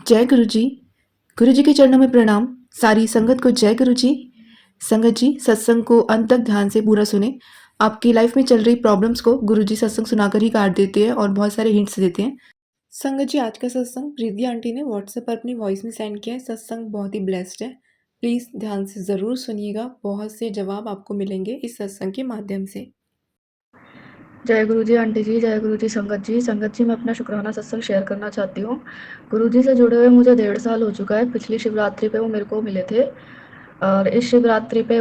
जय गुरु जी। गुरु जी के चरणों में प्रणाम। सारी संगत को जय गुरु जी। संगत जी, सत्संग को अंत तक ध्यान से पूरा सुने। आपकी लाइफ में चल रही प्रॉब्लम्स को गुरु जी सत्संग सुनाकर ही काट देते हैं और बहुत सारे हिंट्स देते हैं। संगत जी, आज का सत्संग रिद्धि आंटी ने व्हाट्सएप पर अपनी वॉइस में सेंड किया है। सत्संग बहुत ही ब्लेस्ड है। प्लीज़ ध्यान से ज़रूर सुनिएगा। बहुत से जवाब आपको मिलेंगे इस सत्संग के माध्यम से। जय गुरु जी आंटी जी, जय गुरु जी संगत जी। संगत जी, मैं अपना शुक्राना सत्संग शेयर करना चाहती हूँ। गुरु जी से जुड़े हुए मुझे 1.5 साल हो चुका है। पिछली शिवरात्रि पे वो मेरे को मिले थे और इस शिवरात्रि पे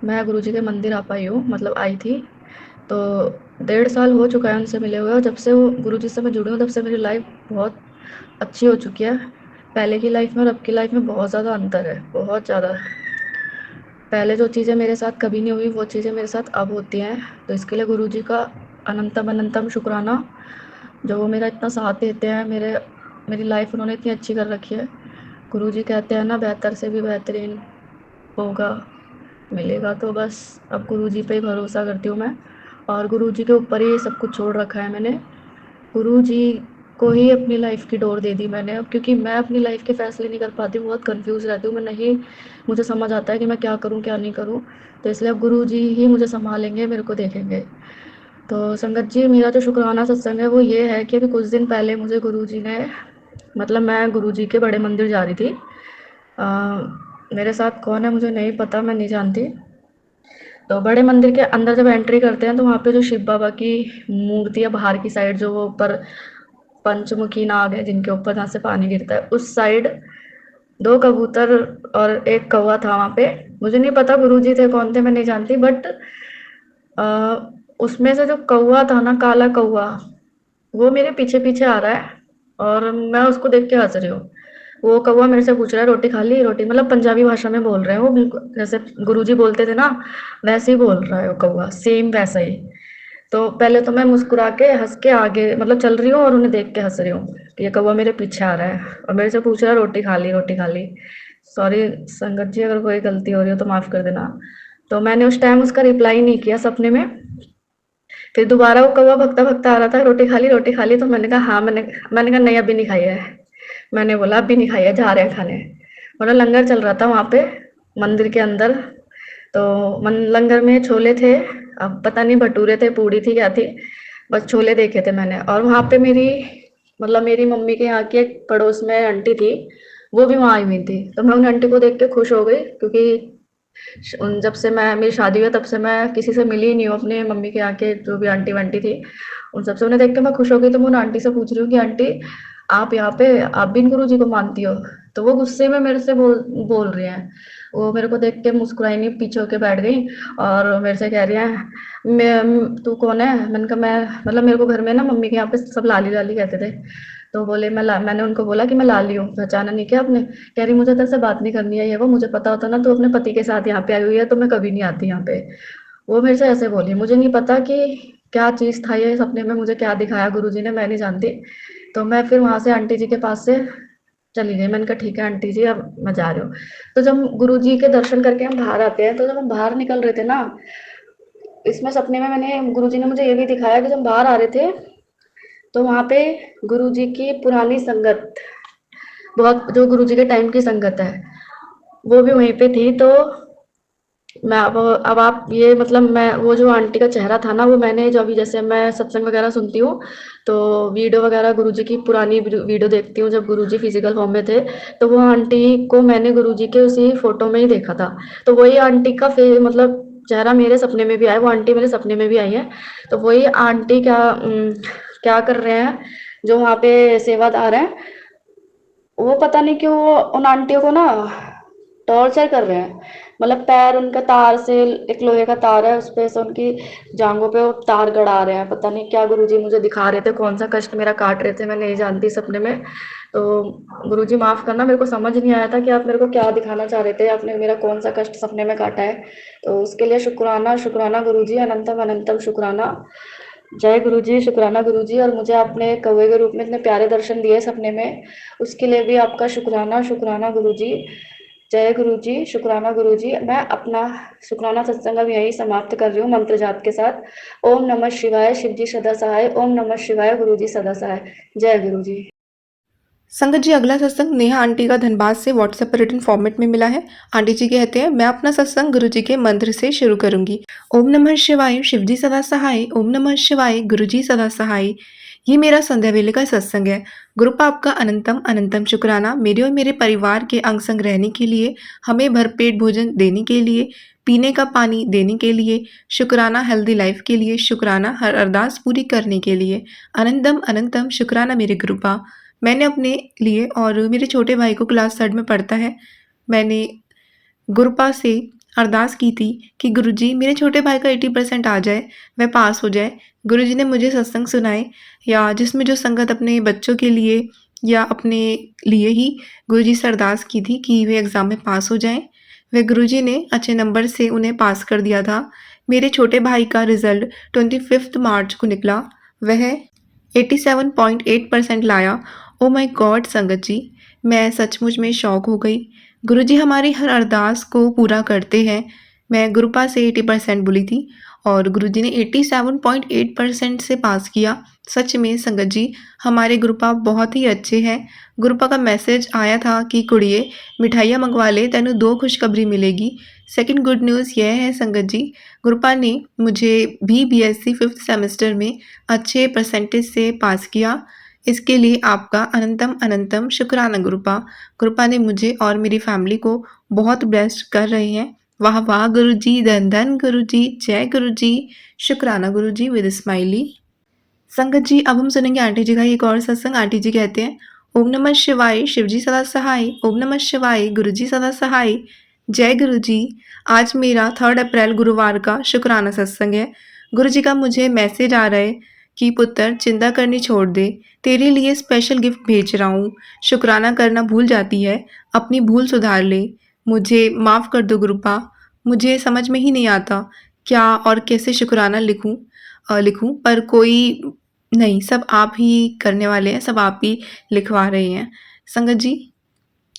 मैं गुरु जी के मंदिर आ पाई हूँ, मतलब आई थी। तो 1.5 साल हो चुका है उनसे मिले हुए और जब से वो गुरु जी से मैं जुड़ी हूँ तब से मेरी लाइफ बहुत अच्छी हो चुकी है। पहले की लाइफ में और अब की लाइफ में बहुत ज़्यादा अंतर है, बहुत ज़्यादा। पहले जो चीज़ें मेरे साथ कभी नहीं हुई वो चीज़ें मेरे साथ अब होती हैं। तो इसके लिए गुरु जी का अनंतम अनंतम शुक्राना, जो वो मेरा इतना साथ देते हैं। मेरी लाइफ उन्होंने इतनी अच्छी कर रखी है। गुरु जी कहते हैं ना, बेहतर से भी बेहतरीन होगा, मिलेगा। तो बस अब गुरु जी पे ही भरोसा करती हूँ मैं और गुरु जी के ऊपर ही सब कुछ छोड़ रखा है मैंने। गुरु जी को ही अपनी लाइफ की डोर दे दी मैंने अब, क्योंकि मैं अपनी लाइफ के फैसले नहीं कर पाती हूँ, बहुत कंफ्यूज रहती हूँ मैं। नहीं मुझे समझ आता है कि मैं क्या करूँ क्या नहीं करूँ। तो इसलिए अब गुरु जी ही मुझे संभालेंगे, मेरे को देखेंगे। तो संगत जी, मेरा जो शुक्राना सत्संग है वो ये है कि अभी कुछ दिन पहले मुझे गुरु जी ने, मतलब मैं गुरु जी के बड़े मंदिर जा रही थी। मेरे साथ कौन है मुझे नहीं पता, मैं नहीं जानती। तो बड़े मंदिर के अंदर जब एंट्री करते हैं तो वहाँ पे जो शिव बाबा की मूर्ति है बाहर की साइड, जो वो ऊपर पंचमुखी नाग है जिनके ऊपर जहाँ से पानी गिरता है, उस साइड 2 कबूतर और 1 कौवा था वहाँ पे। मुझे नहीं पता गुरुजी थे कौन थे, मैं नहीं जानती, बट उसमें से जो कौवा था ना, काला कौवा, वो मेरे पीछे पीछे आ रहा है और मैं उसको देख के हंस रही हूँ। वो कौवा मेरे से पूछ रहा है रोटी खा ली, रोटी, मतलब पंजाबी भाषा में बोल रहे हैं वो, बिल्कुल जैसे गुरुजी बोलते थे ना वैसे ही बोल रहा है वो कौवा, सेम वैसा ही। तो पहले तो मैं मुस्कुरा के हंस के आगे मतलब चल रही हूँ और उन्हें देख के हंस रही हूँ कि ये कौवा मेरे पीछे आ रहा है और मेरे से पूछ रहा है रोटी खा ली, रोटी खा ली। सॉरी संगत जी, अगर कोई गलती हो रही हो तो माफ़ कर देना। तो मैंने उस टाइम उसका रिप्लाई नहीं किया सपने में। फिर दोबारा वो कौवा भगता भगता आ रहा था, रोटी खा ली, रोटी खा ली। तो मैंने कहा हाँ, मैंने कहा नहीं अभी नहीं खाई है। मैंने बोला अभी नहीं खाई है, जा रहे हैं खाने। मतलब लंगर चल रहा था वहाँ पे मंदिर के अंदर। तो लंगर में छोले थे, अब पता नहीं भटूरे थे, पूड़ी थी, क्या थी, बस छोले देखे थे मैंने। और वहाँ पे मतलब मेरी मम्मी के यहाँ की एक पड़ोस में आंटी थी, वो भी वहाँ आई हुई थी। तो मैं उन आंटी को देख के खुश हो गई, क्योंकि जब से मैं मेरी शादी हुई तब से मैं किसी से मिली ही नहीं हूँ, अपने मम्मी के यहाँ के जो भी आंटी वांटी थी उन सबसे। उन्हें देख के मैं खुश हो गई। तो मैं उन आंटी से पूछ रही हूँ कि आंटी आप यहाँ पे आप भी इन गुरु जी को मानती हो? तो वो गुस्से में मेरे से बोल रही हैं। वो मेरे को देख के मुस्कुराई नहीं, पीछे होके बैठ गई और मेरे से कह रही हैं मैं, तू कौन है? मैंने कहा मैं, मतलब मेरे को घर में ना मम्मी के यहाँ पे सब लाली लाली कहते थे। तो बोले मैंने उनको बोला कि मैं लाली हूँ, पहचाना नहीं क्या आपने? कह रही मुझे तेरे से बात नहीं करनी है, ये वो, मुझे पता होता ना तो अपने पति के साथ यहाँ पे आई हुई है तो मैं कभी नहीं आती यहाँ पे। वो मेरे से ऐसे बोली। मुझे नहीं पता कि क्या चीज़ था ये, सपने में मुझे क्या दिखाया गुरुजी ने, मैं नहीं जानती। तो मैं फिर वहाँ से आंटी जी के पास से चली गई। मैंने कहा ठीक है आंटी जी, अब मैं जा रही हूँ। तो जब गुरु जी के दर्शन करके हम बाहर आते हैं, तो जब हम बाहर निकल रहे थे ना, इसमें सपने में मैंने, गुरु जी ने मुझे ये भी दिखाया कि जब बाहर आ रहे थे तो वहाँ पे गुरु जी की पुरानी संगत, बहुत जो गुरु जी के टाइम की संगत है, वो भी वहीं पे थी। तो मैं अब आप ये, मतलब मैं, वो जो आंटी का चेहरा था ना, वो मैंने जो अभी जैसे मैं सत्संग वगैरह सुनती हूँ तो वीडियो वगैरह गुरुजी की पुरानी वीडियो देखती हूँ, जब गुरुजी फिजिकल फॉर्म में थे, तो वो आंटी को मैंने गुरुजी के उसी फोटो में ही देखा था। तो वही आंटी का मतलब चेहरा मेरे सपने में भी आया, वो आंटी मेरे सपने में भी आई है। तो वही आंटी क्या कर रहे हैं, जो वहाँ पे सेवादार हैं, वो पता नहीं क्यों उन आंटियों को ना टॉर्चर कर रहे हैं। मतलब पैर उनका तार से, एक लोहे का तार है उस पे से उनकी जांघों पे वो तार गड़ा रहे हैं। पता नहीं क्या गुरुजी मुझे दिखा रहे थे, कौन सा कष्ट मेरा काट रहे थे, मैं नहीं जानती सपने में। तो गुरुजी माफ करना, मेरे को समझ नहीं आया था कि आप मेरे को क्या दिखाना चाह रहे थे, आपने मेरा कौन सा कष्ट सपने में काटा है। तो उसके लिए शुक्राना, शुक्राना गुरुजी, अनंतम अनंतम शुक्राना। जय गुरु जी, शुक्राना गुरु जी। और मुझे आपने कौवे के रूप में इतने प्यारे दर्शन दिए सपने में, उसके लिए भी आपका शुक्राना, शुक्राना गुरु जी। जय गुरु जी, शुक्राना गुरु जी। मैं अपना शुक्राना सत्संग अब यही समाप्त कर रही हूँ मंत्र जाप के साथ। ओम नमः शिवाय, शिव जी सदा सहाय। ओम नमः शिवाय, गुरु जी सदा सहाय। जय गुरु जी। संगत जी, अगला सत्संग नेहा आंटी का धनबाद से व्हाट्सएप पर रिटन फॉर्मेट में मिला है। आंटी जी कहते हैं, मैं अपना सत्संग गुरु जी के मंत्र से शुरू करूंगी। ओम नमः शिवाय, शिव जी सदा सहाय। ओम नमः शिवाय, गुरु जी सदा सहाय। ये मेरा संध्या वेले का सत्संग है। गुरु पाप का अनंतम अनंतम शुक्राना, मेरे और मेरे परिवार के अंग संग रहने के लिए, हमें भरपेट भोजन देने के लिए, पीने का पानी देने के लिए, शुक्राना हेल्दी लाइफ के लिए, शुक्राना हर अरदास पूरी करने के लिए, अनंतम अनंतम शुक्राना मेरे गुरुपा। मैंने अपने लिए और मेरे छोटे भाई को क्लास 3rd में पढ़ता है। मैंने गुरुपा से अरदास की थी कि गुरुजी मेरे छोटे भाई का 80% आ जाए, वह पास हो जाए। गुरुजी ने मुझे सत्संग सुनाए या जिसमें जो संगत अपने बच्चों के लिए या अपने लिए ही गुरुजी से अरदास की थी कि वे एग्ज़ाम में पास हो जाएँ। वह गुरुजी ने अच्छे नंबर से उन्हें पास कर दिया था। मेरे छोटे भाई का रिज़ल्ट 25 मार्च को निकला। वह 87.8% लाया। ओह माय गॉड संगत जी, मैं सचमुच में शॉक हो गई। गुरुजी हमारी हर अरदास को पूरा करते हैं। मैं गुरुपा से 80% बोली थी और गुरुजी ने 87.8% से पास किया। सच में संगत जी, हमारे गुरुपा बहुत ही अच्छे हैं। गुरुपा का मैसेज आया था कि कुड़िए मिठाइयाँ मंगवा ले, तेनू 2 खुशखबरी मिलेगी। सेकंड गुड न्यूज़ यह है संगत जी, गुरुपा ने मुझे भी बीएससी 5th सेमेस्टर में अच्छे परसेंटेज से पास किया। इसके लिए आपका अनंतम अनंतम शुक्राना गुरुपा। गुरुपा ने मुझे और मेरी फैमिली को बहुत ब्लेस्ड कर रहे हैं। वाह वाह गुरुजी, धन धन गुरुजी, जय गुरुजी, शुक्राना गुरुजी विद स्माइली। संगत जी, अब हम सुनेंगे आंटी जी का एक और सत्संग। आंटी जी कहते हैं, ओम नमः शिवाय, शिव जी सदा सहाय। ओम नमः शिवाय, गुरु जी सदा सहाय। जय गुरु जी। आज मेरा 3 अप्रैल गुरुवार का शुक्राना सत्संग है। गुरु जी का मुझे मैसेज आ रहा है कि पुत्र चिंता करनी छोड़ दे, तेरे लिए स्पेशल गिफ्ट भेज रहा हूँ। शुक्राना करना भूल जाती है, अपनी भूल सुधार ले। मुझे माफ़ कर दो गुरुपा। मुझे समझ में ही नहीं आता क्या और कैसे शुक्राना लिखूँ, पर कोई नहीं, सब आप ही करने वाले हैं, सब आप ही लिखवा रहे हैं। संगत जी,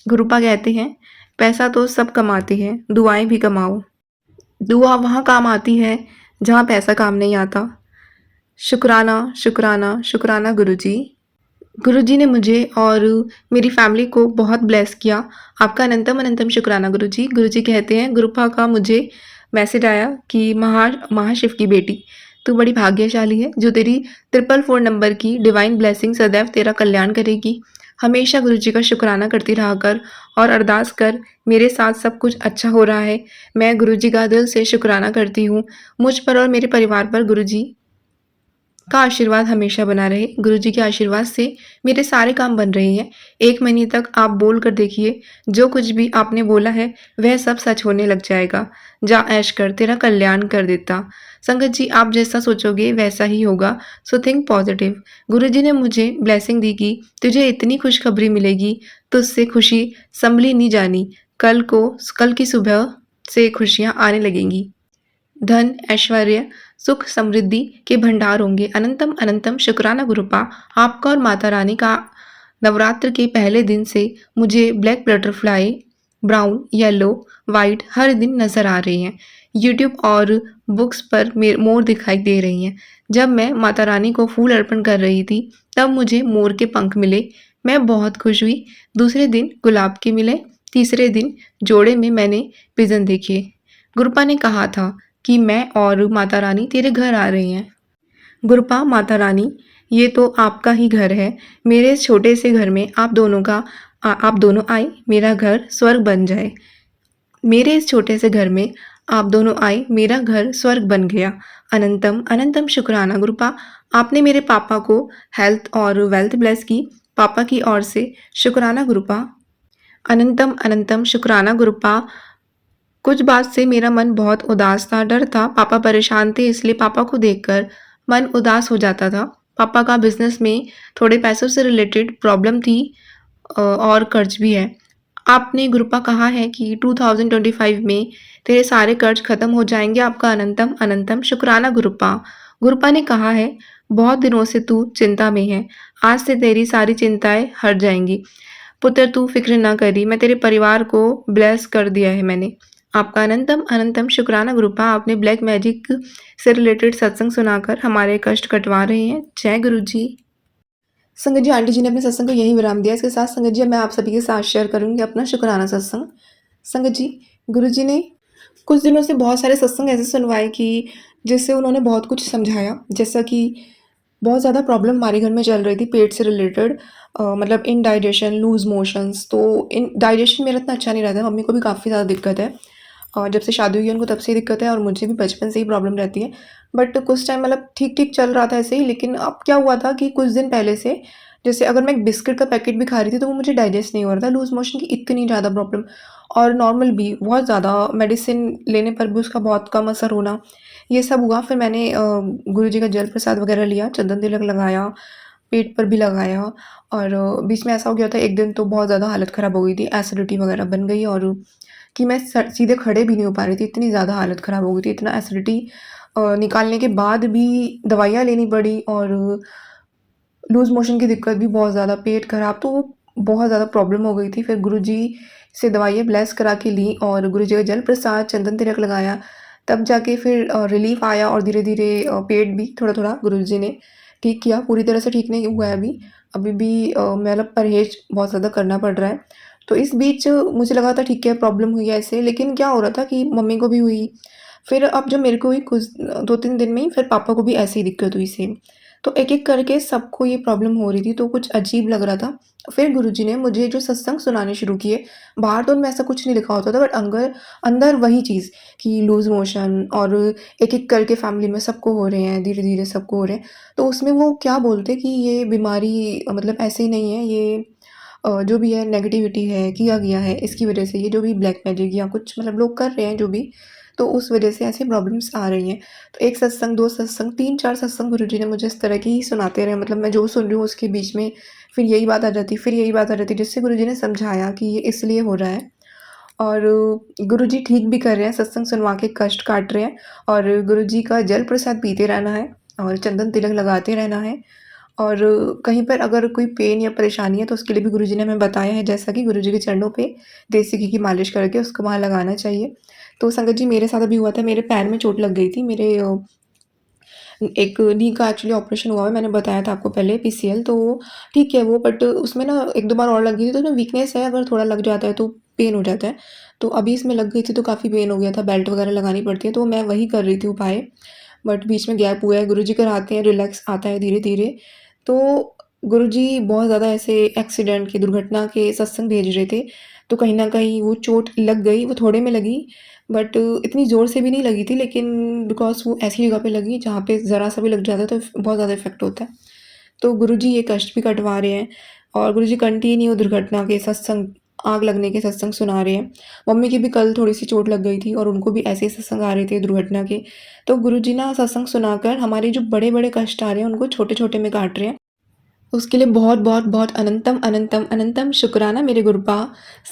गुरुपा कहते हैं, पैसा तो सब कमाते हैं, दुआएं भी कमाओ। दुआ वहाँ काम आती है जहाँ पैसा काम नहीं आता। शुक्राना शुक्राना शुक्राना गुरुजी। गुरुजी ने मुझे और मेरी फैमिली को बहुत ब्लेस किया। आपका अनंतम अनंतम शुक्राना गुरुजी। गुरुजी कहते हैं, गुरुपा का मुझे मैसेज आया कि महाशिव की बेटी, तू बड़ी भाग्यशाली है जो तेरी 444 नंबर की डिवाइन ब्लेसिंग सदैव तेरा कल्याण करेगी। हमेशा गुरुजी का शुक्राना करती रहा कर और अरदास कर, मेरे साथ सब कुछ अच्छा हो रहा है। मैं गुरुजी का दिल से शुक्राना करती हूँ। मुझ पर और मेरे परिवार पर गुरुजी का आशीर्वाद हमेशा बना रहे। गुरुजी के आशीर्वाद से मेरे सारे काम बन रहे हैं। 1 महीने तक आप बोल कर देखिए, जो कुछ भी आपने बोला है वह सब सच होने लग जाएगा। जा ऐश कर, तेरा कल्याण कर देता। संगत जी, आप जैसा सोचोगे वैसा ही होगा, सो थिंक पॉजिटिव। गुरुजी ने मुझे ब्लेसिंग दी कि तुझे इतनी खुशखबरी मिलेगी, तुझसे खुशी संभली नहीं जानी। कल की सुबह से खुशियाँ आने लगेंगी। धन, ऐश्वर्य, सुख, समृद्धि के भंडार होंगे। अनंतम अनंतम शुक्राना गुरुपा। आपका और माता रानी का नवरात्र के पहले दिन से मुझे black butterfly, brown, yellow, white हर दिन नज़र आ रही हैं। यूट्यूब और बुक्स पर मोर दिखाई दे रही हैं। जब मैं माता रानी को फूल अर्पण कर रही थी, तब मुझे मोर के पंख मिले। मैं बहुत खुश हुई। दूसरे दिन गुलाब के मिले। तीसरे दिन जोड़े में मैंने पिजन देखे। गुरुपा ने कहा था कि मैं और माता रानी तेरे घर आ रहे हैं। गुरुपा, माता रानी, ये तो आपका ही घर है। मेरे इस छोटे से घर में आप दोनों आए, मेरा घर स्वर्ग बन जाए। मेरे इस छोटे से घर में आप दोनों आए, मेरा घर स्वर्ग बन गया। अनंतम अनंतम शुक्राना गुरुपा। आपने मेरे पापा को हेल्थ और वेल्थ ब्लेस की। पापा की ओर से शुक्राना गुरुपा। अनंतम अनंतम शुक्राना गुरुपा। कुछ बात से मेरा मन बहुत उदास था, डर था। पापा परेशान थे, इसलिए पापा को देखकर मन उदास हो जाता था। पापा का बिजनेस में थोड़े पैसों से रिलेटेड प्रॉब्लम थी और कर्ज भी है। आपने गुरुपा कहा है कि 2025 में तेरे सारे कर्ज खत्म हो जाएंगे। आपका अनंतम अनंतम शुक्राना गुरुपा। गुरुपा ने कहा है, बहुत दिनों से तू चिंता में है, आज से तेरी सारी चिंताएं हट जाएंगी। पुत्र, तू फिक्र ना करी, मैं तेरे परिवार को ब्लेस कर दिया है मैंने। आपका अनंतम अनंतम शुक्राना गुरुपा। आपने ब्लैक मैजिक से रिलेटेड सत्संग सुनाकर हमारे कष्ट कटवा रहे हैं। जय गुरु जी। संगत जी, आंटी जी ने अपने सत्संग को यहीं विराम दिया। इसके साथ संगत जी, अब मैं आप सभी के साथ शेयर करूँगी अपना शुक्राना सत्संग। संगत जी, गुरुजी ने कुछ दिनों से बहुत सारे सत्संग ऐसे सुनवाए कि जिससे उन्होंने बहुत कुछ समझाया। जैसा कि बहुत ज़्यादा प्रॉब्लम हमारे घर में चल रही थी पेट से रिलेटेड, मतलब इनडाइजेशन, लूज़ मोशंस। तो इन डाइजेशन मेरा इतना अच्छा नहीं रहता है, मम्मी को भी काफ़ी ज़्यादा दिक्कत है। जब से शादी हुई है उनको तब से ही दिक्कत है और मुझे भी बचपन से ही प्रॉब्लम रहती है। बट कुछ टाइम मतलब ठीक-ठीक चल रहा था ऐसे ही, लेकिन अब क्या हुआ था कि कुछ दिन पहले से जैसे अगर मैं एक बिस्किट का पैकेट भी खा रही थी तो वो मुझे डाइजेस्ट नहीं हो रहा था। लूज़ मोशन की इतनी ज़्यादा प्रॉब्लम और नॉर्मल भी बहुत ज़्यादा मेडिसिन लेने पर भी उसका बहुत कम असर होना, ये सब हुआ। फिर मैंने गुरुजी का जल प्रसाद वगैरह लिया, चंदन तिलक लगाया, पेट पर भी लगाया और बीच में ऐसा हो गया था एक दिन तो बहुत ज़्यादा हालत ख़राब हो गई थी, एसिडिटी वगैरह बन गई और कि मैं स सीधे खड़े भी नहीं हो पा रही थी, इतनी ज़्यादा हालत ख़राब हो गई थी। इतना एसिडिटी निकालने के बाद भी दवाइयाँ लेनी पड़ी और लूज़ मोशन की दिक्कत भी बहुत ज़्यादा, पेट खराब, तो वो बहुत ज़्यादा प्रॉब्लम हो गई थी। फिर गुरुजी से दवाइयाँ ब्लेस करा के ली और गुरुजी का जल प्रसाद, चंदन तिलक लगाया, तब जाके फिर रिलीफ़ आया और धीरे-धीरे पेट भी थोड़ा-थोड़ा गुरुजी ने ठीक किया। पूरी तरह से ठीक नहीं हुआ है अभी। अभी भी मतलब परहेज़ बहुत ज़्यादा करना पड़ रहा है। तो इस बीच मुझे लगा था ठीक है प्रॉब्लम हुई है ऐसे, लेकिन क्या हो रहा था कि मम्मी को भी हुई। फिर अब जब मेरे को हुई कुछ 2-3 दिन में ही फिर पापा को भी ऐसे ही दिक्कत हुई सेम। तो एक-एक करके सबको ये प्रॉब्लम हो रही थी, तो कुछ अजीब लग रहा था। फिर गुरुजी ने मुझे जो सत्संग सुनाने शुरू किए, बाहर तो उनमें ऐसा कुछ नहीं लिखा होता था बट अंदर वही चीज़ कि लूज़ मोशन और एक-एक करके फैमिली में सबको हो रहे हैं, धीरे-धीरे सबको हो रहे हैं। तो उसमें वो क्या बोलते कि ये बीमारी मतलब ऐसे ही नहीं है, ये जो भी है नेगेटिविटी है, किया गया है, इसकी वजह से ये जो भी ब्लैक मैजिक या कुछ मतलब लोग कर रहे हैं जो भी, तो उस वजह से ऐसी प्रॉब्लम्स आ रही हैं। तो 1 सत्संग, 2 सत्संग, 3-4 सत्संग गुरुजी ने मुझे इस तरह की ही सुनाते रहे, मतलब मैं जो सुन रही हूँ उसके बीच में फिर यही बात आ जाती, फिर यही बात आ जाती, जिससे गुरुजी ने समझाया कि ये इसलिए हो रहा है और गुरुजी ठीक भी कर रहे हैं, सत्संग सुनवा के कष्ट काट रहे हैं और गुरुजी का जल प्रसाद पीते रहना है और चंदन तिलक लगाते रहना है और कहीं पर अगर कोई पेन या परेशानी है तो उसके लिए भी गुरुजी ने हमें बताया है, जैसा कि गुरुजी के चरणों पे देसी घी की मालिश करके उसको वहाँ लगाना चाहिए। तो संगत जी, मेरे साथ अभी हुआ था, मेरे पैर में चोट लग गई थी। मेरे एक नी का एक्चुअली ऑपरेशन हुआ है, मैंने बताया था आपको पहले, पीसीएल, तो ठीक है वो, बट उसमें ना 1-2 बार और लग गई थी, तो उसमें वीकनेस है, अगर थोड़ा लग जाता है तो पेन हो जाता है। तो अभी इसमें लग गई थी तो काफ़ी पेन हो गया था, बेल्ट वगैरह लगानी पड़ती है, तो मैं वही कर रही थी उपाय, बट बीच में गैप हुआ है। गुरुजी कराते हैं, रिलैक्स आता है धीरे-धीरे। तो गुरुजी बहुत ज़्यादा ऐसे एक्सीडेंट के, दुर्घटना के सत्संग भेज रहे थे, तो कहीं न कहीं वो चोट लग गई, वो थोड़े में लगी बट इतनी ज़ोर से भी नहीं लगी थी, लेकिन बिकॉज़ वो ऐसी जगह पे लगी जहाँ पे ज़रा-सा भी लग जाता है तो बहुत ज़्यादा इफ़ेक्ट होता है। तो गुरुजी ये कष्ट भी कटवा रहे हैं और गुरुजी कंटिन्यू दुर्घटना के सत्संग, आग लगने के सत्संग सुना रहे हैं। मम्मी की भी कल थोड़ी-सी चोट लग गई थी और उनको भी ऐसे ही सत्संग आ रहे थे दुर्घटना के। तो गुरुजी ना सत्संग सुनाकर हमारे जो बड़े-बड़े कष्ट आ रहे हैं उनको छोटे-छोटे में काट रहे हैं। उसके लिए बहुत-बहुत-बहुत अनंतम, अनंतम, अनंतम शुक्राना मेरे गुरुपा।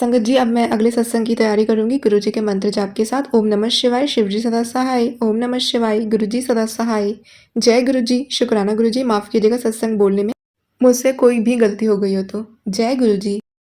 संगत जी, अब मैं अगले सत्संग की तैयारी करूँगी गुरुजी के मंत्र जाप के साथ। ओम नमः शिवाय, शिवजी सदा सहाय। ओम नमः शिवाय, गुरुजी सदा सहाय। जय गुरुजी, शुक्राना गुरुजी, माफ़ कीजिएगा सत्संग बोलने में मुझसे कोई भी गलती हो गई हो तो। जय गुरुजी।